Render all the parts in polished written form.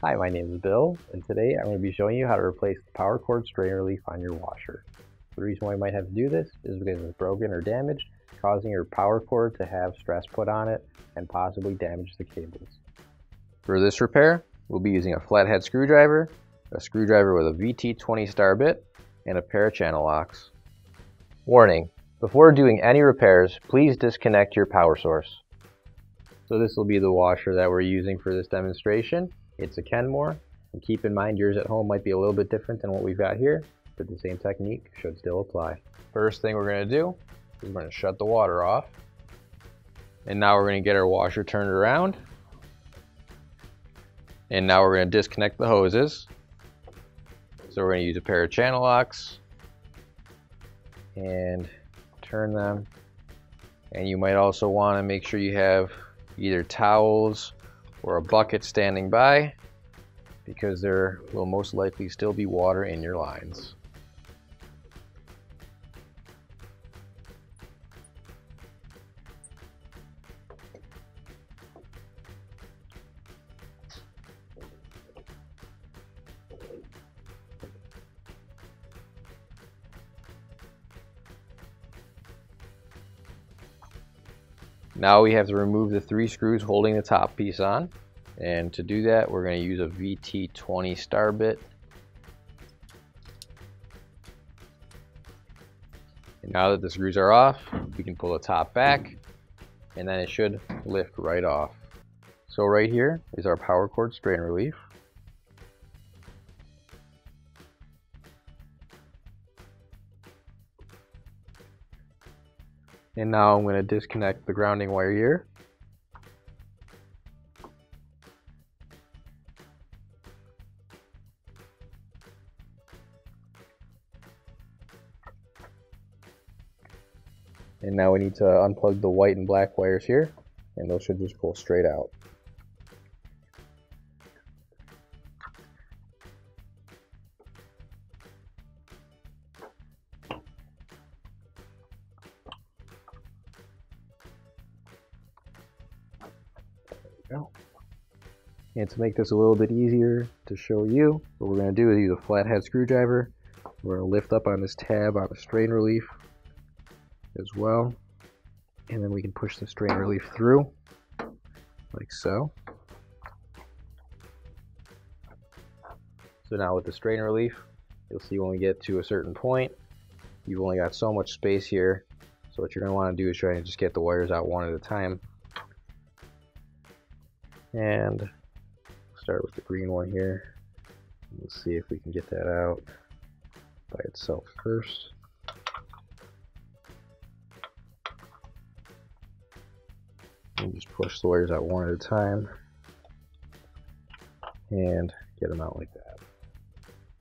Hi, my name is Bill, and today I'm going to be showing you how to replace the power cord strain relief on your washer. The reason why you might have to do this is because it's broken or damaged, causing your power cord to have stress put on it and possibly damage the cables. For this repair, we'll be using a flathead screwdriver, a screwdriver with a VT20 star bit, and a pair of channel locks. Warning: before doing any repairs, please disconnect your power source. So this will be the washer that we're using for this demonstration. It's a Kenmore, and keep in mind yours at home might be a little bit different than what we've got here, but the same technique should still apply. First thing we're going to do is we're going to shut the water off, and now we're going to get our washer turned around, and now we're going to disconnect the hoses. So we're going to use a pair of channel locks and turn them, and you might also want to make sure you have either towels or a bucket standing by, because there will most likely still be water in your lines. Now we have to remove the 3 screws holding the top piece on, and to do that we're going to use a VT20 star bit. And now that the screws are off, we can pull the top back, and then it should lift right off. So right here is our power cord strain relief. And now I'm going to disconnect the grounding wire here. And now we need to unplug the white and black wires here, and those should just pull straight out. And to make this a little bit easier to show you, what we're going to do is use a flathead screwdriver. We're going to lift up on this tab on the strain relief as well, and then we can push the strain relief through like so. So now with the strain relief, you'll see when we get to a certain point, you've only got so much space here. So what you're going to want to do is try and just get the wires out one at a time. And start with the green one here. Let's see if we can get that out by itself first. And just push the wires out one at a time and get them out like that.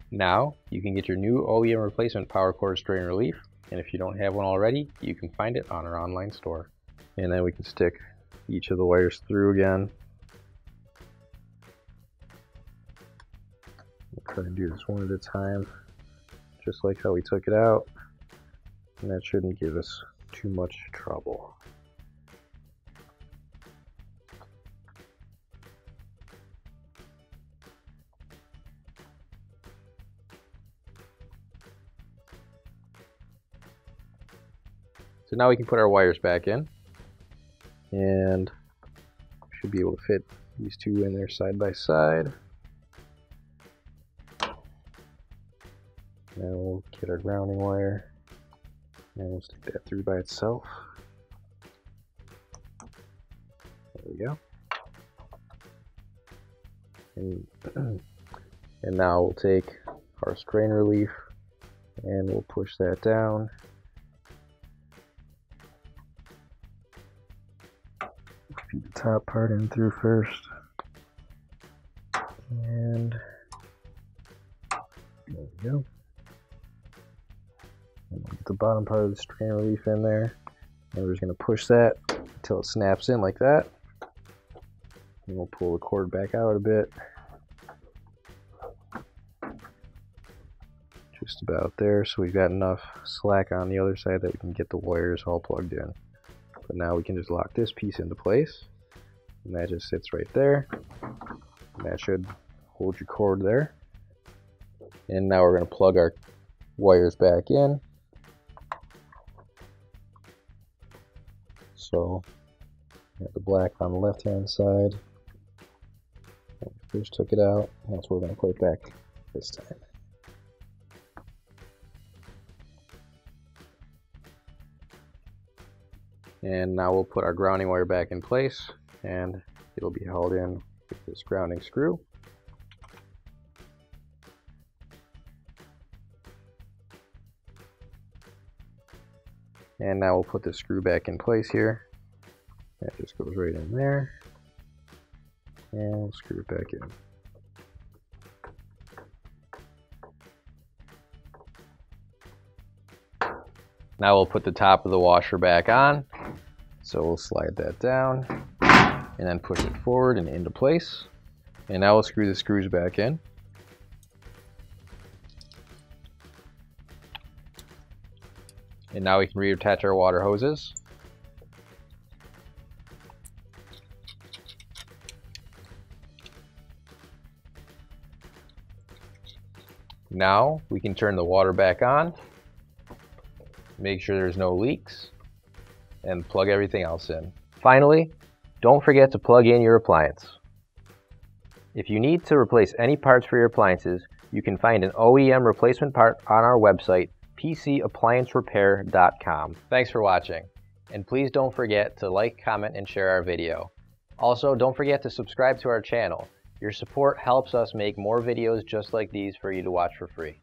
Now you can get your new OEM replacement power cord strain relief, and if you don't have one already, you can find it on our online store. And then we can stick each of the wires through again. We'll try and do this one at a time, just like how we took it out, and that shouldn't give us too much trouble. So now we can put our wires back in, and should be able to fit these two in there side by side. Now we'll get our grounding wire, and we'll stick that through by itself. There we go. And now we'll take our strain relief, and we'll push that down. Feed the top part in through first, and there we go. And we'll get the bottom part of the strain relief in there, and we're just going to push that until it snaps in like that. And we'll pull the cord back out a bit, just about there, so we've got enough slack on the other side that we can get the wires all plugged in. But now we can just lock this piece into place, and that just sits right there, and that should hold your cord there. And now we're going to plug our wires back in. So we have the black on the left hand side. First took it out. That's where we're going to put it back this time. And now we'll put our grounding wire back in place, and it'll be held in with this grounding screw. And now we'll put the screw back in place here. That just goes right in there. And we'll screw it back in. Now we'll put the top of the washer back on. So we'll slide that down and then push it forward and into place. And now we'll screw the screws back in. And now we can reattach our water hoses. Now we can turn the water back on, make sure there's no leaks, and plug everything else in. Finally, don't forget to plug in your appliance. If you need to replace any parts for your appliances, you can find an OEM replacement part on our website, PCApplianceRepair.com. Thanks for watching, and please don't forget to like, comment, and share our video. Also, don't forget to subscribe to our channel. Your support helps us make more videos just like these for you to watch for free.